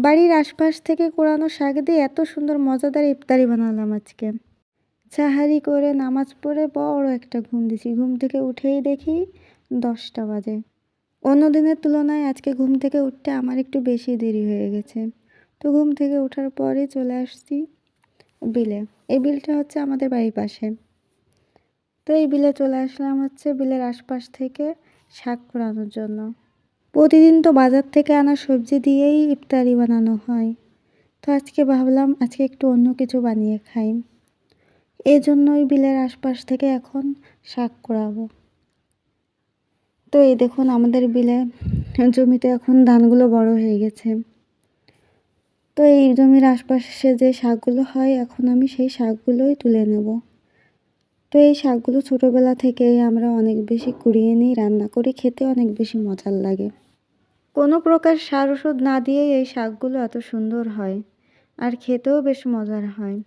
বাড়ির আশপাশ থেকে কোরানো শাক দিয়ে এত সুন্দর মজাদার ইফতারি বানালাম আজকে। সাহারি করে নামাজ পড়ে বড় একটা ঘুম দিছি। ঘুম থেকে উঠেই দেখি 10টা বাজে। অন্য দিনের তুলনায় আজকে ঘুম থেকে উঠতে আমার একটু বেশি দেরি হয়ে গেছে। তো ঘুম থেকে ওঠার পরেই চলে আসছি বিলে। এই বিলটা হচ্ছে আমাদের বাড়ির পাশে। তো এই বিলে চলে আসলাম হচ্ছে বিলের আশপাশ থেকে শাক কুড়ানোর জন্য। প্রতিদিন তো বাজার থেকে আনা সবজি দিয়েই ইফতারি বানানো হয়। তো আজকে ভাবলাম আজকে একটু অন্য কিছু বানিয়ে খাই। এই জন্যই বিলের আশপাশ থেকে এখন শাক কুড়াবো। তো এই দেখুন আমাদের বিলে জমিতে এখন ধানগুলো বড় হয়ে গেছে। তো এই জমির আশপাশে যে শাকগুলো হয় এখন আমি সেই শাকগুলোই তুলে নেব। তো এই শাকগুলো ছোটোবেলা থেকেই আমরা অনেক বেশি কুড়িয়ে নিই, রান্না করে খেতে অনেক বেশি মজার লাগে। কোনো প্রকার সার ওষুধ না দিয়েই এই শাকগুলো এত সুন্দর হয় আর খেতেও বেশ মজার হয়।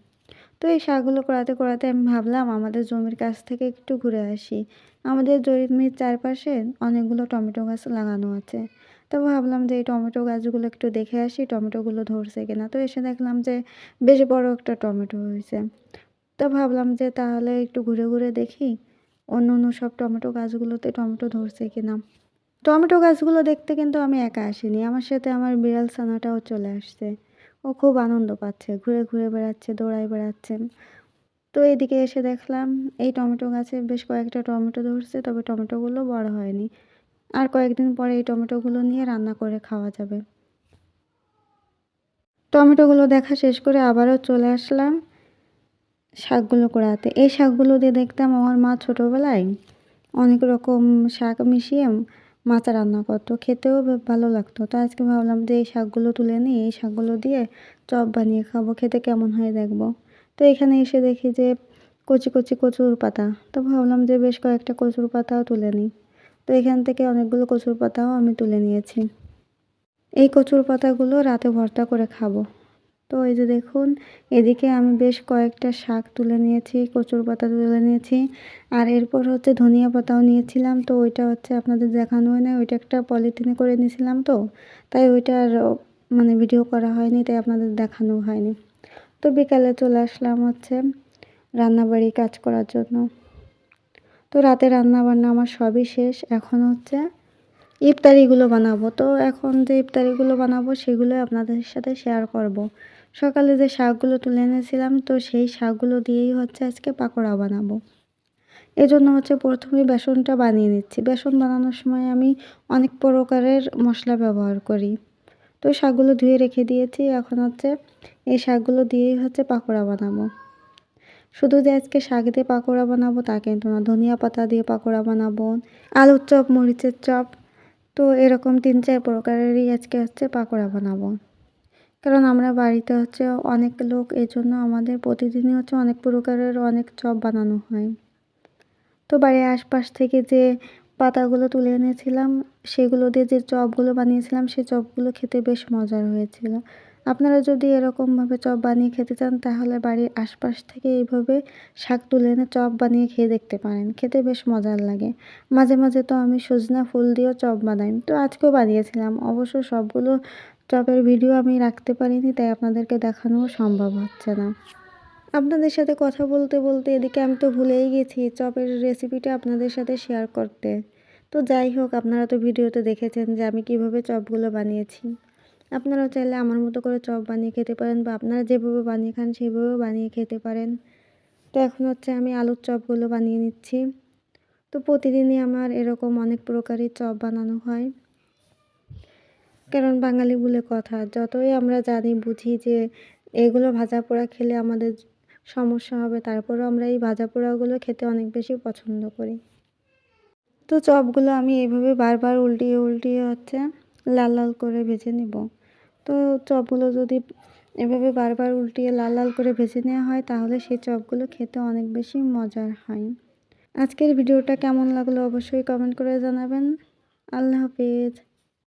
তো এই শাকগুলো করাতে করাতে আমি ভাবলাম আমাদের জমির কাছ থেকে একটু ঘুরে আসি। আমাদের জমির চারপাশে অনেকগুলো টমেটো গাছ লাগানো আছে। তো ভাবলাম যে এই টমেটো গাছগুলো একটু দেখে আসি টমেটোগুলো ধরছে কিনা। তো এসে দেখলাম যে বেশ বড় একটা টমেটো হয়েছে। তো ভাবলাম যে তাহলে একটু ঘুরে ঘুরে দেখি অন্য অন্য সব টমেটো গাছগুলোতে টমেটো ধরছে কিনা। টমেটো গাছগুলো দেখতে কিন্তু আমি একা আসিনি, আমার সাথে আমার বিড়াল ছানাটাও চলে আসছে। ও খুব আনন্দ পাচ্ছে, ঘুরে ঘুরে বেড়াচ্ছে, দৌড়ায় বেড়াচ্ছে। তো এদিকে এসে দেখলাম এই টমেটো গাছে বেশ কয়েকটা টমেটো ধরছে, তবে টমেটোগুলো বড় হয়নি। আর কয়েকদিন পরে এই টমেটোগুলো নিয়ে রান্না করে খাওয়া যাবে। টমেটোগুলো দেখা শেষ করে আবারও চলে আসলাম শাকগুলো কুড়াতে। এই শাকগুলো দিয়ে দেখতাম আমার মা ছোটোবেলায় অনেক রকম শাক মিশিয়ে মাচা রান্না করতো, খেতেও ভালো লাগতো। তো আজকে ভাবলাম যে এই শাকগুলো তুলে নিই, এই শাকগুলো দিয়ে চপ বানিয়ে খাবো, খেতে কেমন হয় দেখবো। তো এখানে এসে দেখি যে কচি কচি কচুর পাতা। তো ভাবলাম যে বেশ কয়েকটা কচুর পাতাও তুলে নিই। তো এখান থেকে অনেকগুলো কচুর পাতাও আমি তুলে নিয়েছি। এই কচুর পাতাগুলো রাতে ভর্তা করে খাবো। তো এই যে দেখুন এদিকে আমি বেশ কয়েকটা শাক তুলে নিয়েছি, কচুর পাতা তুলে নিয়েছি, আর এরপর হচ্ছে ধনিয়া পাতাও নিয়েছিলাম। তো ওইটা হচ্ছে আপনাদের দেখানো হয় না, ওইটা একটা পলিথিনে করে নিয়েছিলাম, তো তাই ওইটা আর মানে ভিডিও করা হয়নি, তাই আপনাদের দেখানো হয়নি। তো বিকালে চলে আসলাম হচ্ছে রান্নাবাড়ি কাজ করার জন্য। তো রাতে রান্না বান্না আমার সবই শেষ, এখন হচ্ছে ইফতারিগুলো বানাবো। তো এখন যে ইফতারিগুলো বানাবো সেগুলো আপনাদের সাথে শেয়ার করব। সকালে যে শাকগুলো তুলে এনেছিলাম তো সেই শাকগুলো দিয়েই হচ্ছে আজকে পাকোড়া বানাবো। এজন্য হচ্ছে প্রথমে বেসনটা বানিয়ে নিচ্ছি। বেসন বানানোর সময় আমি অনেক প্রকারের মশলা ব্যবহার করি। তো শাকগুলো ধুয়ে রেখে দিয়েছি, এখন হচ্ছে এই শাকগুলো দিয়েই হচ্ছে পাকোড়া বানাবো। শুধু যে আজকে শাক দিয়ে পাকোড়া বানাবো তা কিন্তু না, ধনিয়া পাতা দিয়ে পাকোড়া বানাবো, আলুর চপ, মরিচের চপ, তো এরকম 3-4 প্রকারেরই আজকে হচ্ছে পাকোড়া বানাবো। কারণ আমরা বাড়িতে হচ্ছে অনেক লোক, এজন্য আমাদের প্রতিদিনই হচ্ছে অনেক প্রকারের অনেক চপ বানানো হয়। তো বাড়ির আশপাশ থেকে যে পাতাগুলো তুলে এনেছিলাম সেগুলো দিয়ে যে চপগুলো বানিয়েছিলাম সেই চপগুলো খেতে বেশ মজার হয়েছিল। আপনারা যদি এরকমভাবে চপ বানিয়ে খেতে চান তাহলে বাড়ির আশপাশ থেকে এইভাবে শাক তুলে এনে চপ বানিয়ে খেয়ে দেখতে পারেন, খেতে বেশ মজার লাগে। মাঝে মাঝে তো আমি সজনা ফুল দিয়েও চপ বানাই, তো আজকেও বানিয়েছিলাম। অবশ্য সবগুলো চপের ভিডিও আমি রাখতে পারিনি, তাই আপনাদেরকে দেখানোও সম্ভব হচ্ছে না। আপনাদের সাথে কথা বলতে বলতে এদিকে আমি তো ভুলেই গেছি চপের রেসিপিটা আপনাদের সাথে শেয়ার করতে। তো যাই হোক, আপনারা তো ভিডিওতে দেখেছেন যে আমি কিভাবে চপগুলো বানিয়েছি। আপনারাও চাইলে আমার মতো করে চপ বানিয়ে খেতে পারেন, বা আপনারা যেভাবে বানিয়ে খান সেভাবেও বানিয়ে খেতে পারেন। তো এখন হচ্ছে আমি আলুর চপগুলো বানিয়ে নিচ্ছি। তো প্রতিদিনই আমার এরকম অনেক প্রকারের চপ বানানো হয়, কারণ বাঙালি বলে কথা, যতই আমরা জানি বুঝি যে এগুলো ভাজা পোড়া খেলে আমাদের সমস্যা হবে, তারপরেও আমরা এই ভাজা পোড়াগুলো খেতে অনেক বেশি পছন্দ করি। তো চপগুলো আমি এইভাবে বারবার উল্টিয়ে উল্টিয়ে হচ্ছে লাল লাল করে ভেজে নেব। তো চপগুলো যদি এভাবে বারবার উল্টিয়ে লাল লাল করে ভেজে নেওয়া হয় তাহলে সেই চপগুলো খেতে অনেক বেশি মজার হয়। আজকের ভিডিওটা কেমন লাগলো অবশ্যই কমেন্ট করে জানাবেন। আল্লাহ হাফেজ।